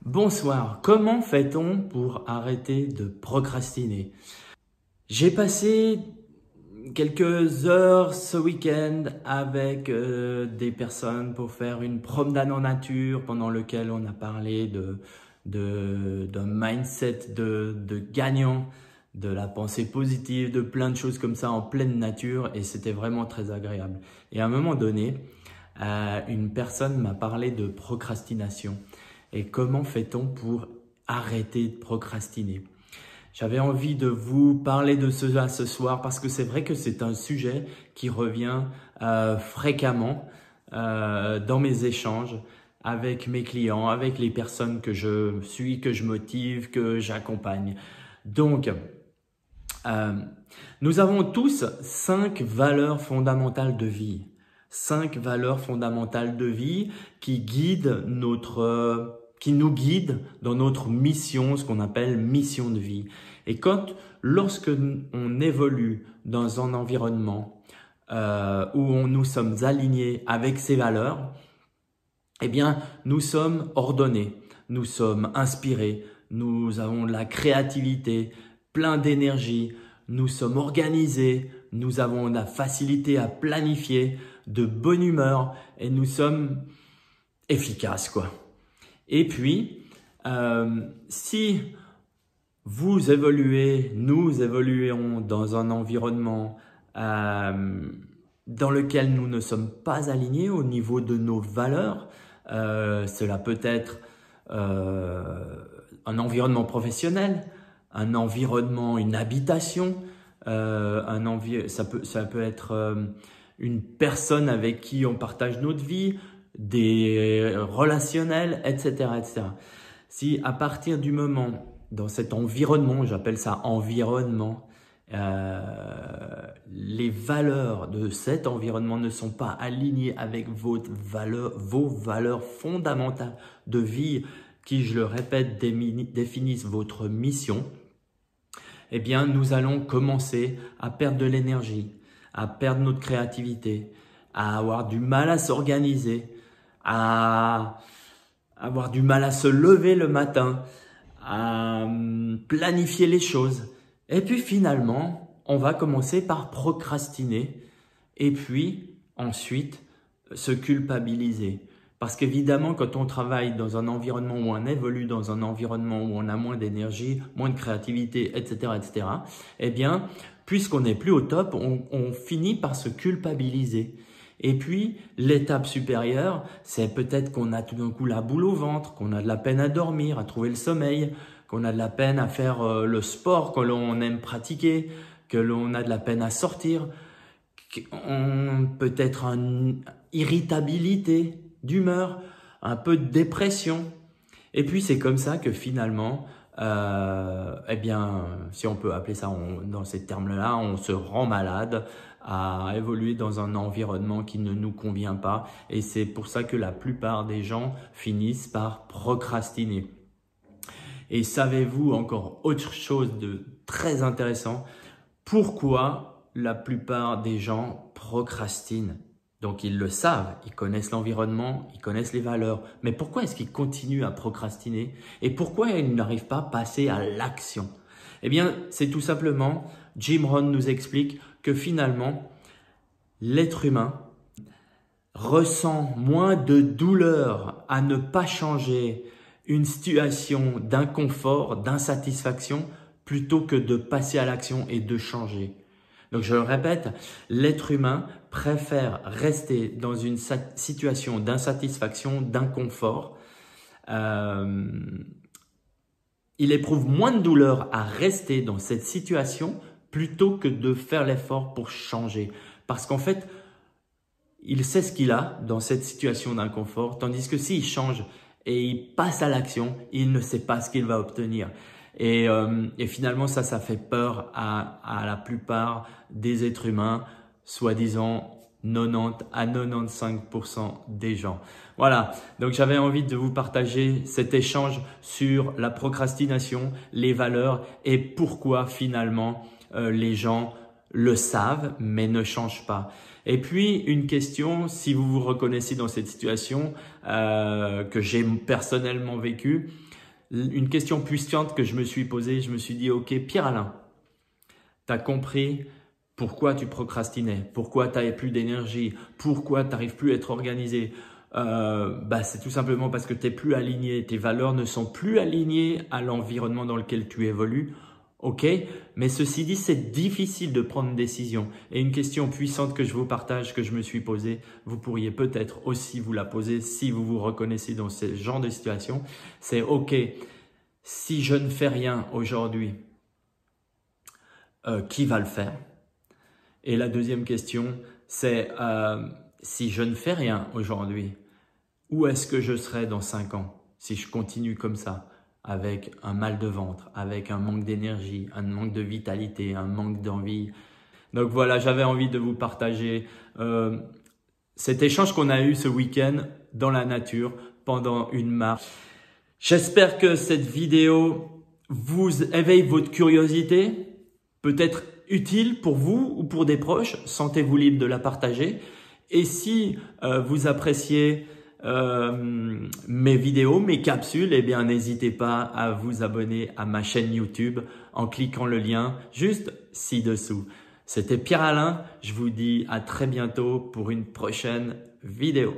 Bonsoir, comment fait-on pour arrêter de procrastiner? J'ai passé quelques heures ce week-end avec des personnes pour faire une promenade en nature pendant lequel on a parlé d'un mindset de gagnant, de la pensée positive, de plein de choses comme ça en pleine nature et c'était vraiment très agréable. Et à un moment donné, une personne m'a parlé de procrastination. Et comment fait-on pour arrêter de procrastiner? J'avais envie de vous parler de cela ce soir parce que c'est vrai que c'est un sujet qui revient fréquemment dans mes échanges avec mes clients, avec les personnes que je suis, que je motive, que j'accompagne. Donc, nous avons tous 5 valeurs fondamentales de vie. 5 valeurs fondamentales de vie qui nous guident dans notre mission, ce qu'on appelle mission de vie. Et lorsque on évolue dans un environnement où nous sommes alignés avec ces valeurs, eh bien, nous sommes ordonnés, nous sommes inspirés, nous avons de la créativité, plein d'énergie, nous sommes organisés, nous avons de la facilité à planifier, de bonne humeur et nous sommes efficaces, quoi. Et puis, si vous évoluez, nous évoluons dans un environnement dans lequel nous ne sommes pas alignés au niveau de nos valeurs, cela peut être un environnement professionnel, un environnement, une habitation, ça peut être une personne avec qui on partage notre vie, des relationnels, etc., etc. Si à partir du moment, dans cet environnement, j'appelle ça environnement, les valeurs de cet environnement ne sont pas alignées avec vos valeurs fondamentales de vie qui, je le répète, définissent votre mission, eh bien, nous allons commencer à perdre de l'énergie, à perdre notre créativité, à avoir du mal à s'organiser, à avoir du mal à se lever le matin, à planifier les choses. Et puis finalement, on va commencer par procrastiner et puis ensuite se culpabiliser. Parce qu'évidemment, quand on travaille dans un environnement où on évolue dans un environnement où on a moins d'énergie, moins de créativité, etc., eh bien, puisqu'on n'est plus au top, on finit par se culpabiliser. Et puis, l'étape supérieure, c'est peut-être qu'on a tout d'un coup la boule au ventre, qu'on a de la peine à dormir, à trouver le sommeil, qu'on a de la peine à faire le sport que l'on aime pratiquer, que l'on a de la peine à sortir, peut-être une irritabilité d'humeur, un peu de dépression. Et puis, c'est comme ça que finalement, eh bien, si on peut appeler ça dans ces termes-là, on se rend malade à évoluer dans un environnement qui ne nous convient pas. Et c'est pour ça que la plupart des gens finissent par procrastiner. Et savez-vous encore autre chose de très intéressant? Pourquoi la plupart des gens procrastinent? Donc, ils le savent, ils connaissent l'environnement, ils connaissent les valeurs. Mais pourquoi est-ce qu'ils continuent à procrastiner? Et pourquoi ils n'arrivent pas à passer à l'action? Eh bien, c'est tout simplement, Jim Rohn nous explique que finalement, l'être humain ressent moins de douleur à ne pas changer une situation d'inconfort, d'insatisfaction, plutôt que de passer à l'action et de changer. Donc, je le répète, l'être humain préfère rester dans une situation d'insatisfaction, d'inconfort. Il éprouve moins de douleur à rester dans cette situation plutôt que de faire l'effort pour changer. Parce qu'en fait, il sait ce qu'il a dans cette situation d'inconfort, tandis que s'il change et il passe à l'action, il ne sait pas ce qu'il va obtenir. Et finalement, ça fait peur à la plupart des êtres humains, soi-disant 90 à 95% des gens. Voilà, donc j'avais envie de vous partager cet échange sur la procrastination, les valeurs et pourquoi finalement les gens le savent, mais ne changent pas. Et puis, une question, si vous vous reconnaissez dans cette situation que j'ai personnellement vécue, une question puissante que je me suis posée, je me suis dit, ok, Pierre-Alain, tu as compris pourquoi tu procrastinais, pourquoi tu n'avais plus d'énergie, pourquoi tu n'arrives plus à être organisé. C'est tout simplement parce que tu n'es plus aligné, tes valeurs ne sont plus alignées à l'environnement dans lequel tu évolues. Ok, mais ceci dit, c'est difficile de prendre une décision. Et une question puissante que je vous partage, que je me suis posée, vous pourriez peut-être aussi vous la poser si vous vous reconnaissez dans ce genre de situation. C'est ok, si je ne fais rien aujourd'hui, qui va le faire? Et la deuxième question, c'est si je ne fais rien aujourd'hui, où est-ce que je serai dans 5 ans si je continue comme ça, avec un mal de ventre, avec un manque d'énergie, un manque de vitalité, un manque d'envie? Donc voilà, j'avais envie de vous partager cet échange qu'on a eu ce week-end dans la nature pendant une marche. J'espère que cette vidéo vous éveille votre curiosité, peut-être utile pour vous ou pour des proches. Sentez-vous libre de la partager. Et si vous appréciez mes vidéos, mes capsules, eh bien n'hésitez pas à vous abonner à ma chaîne YouTube en cliquant le lien juste ci-dessous. C'était Pierre-Alain, je vous dis à très bientôt pour une prochaine vidéo.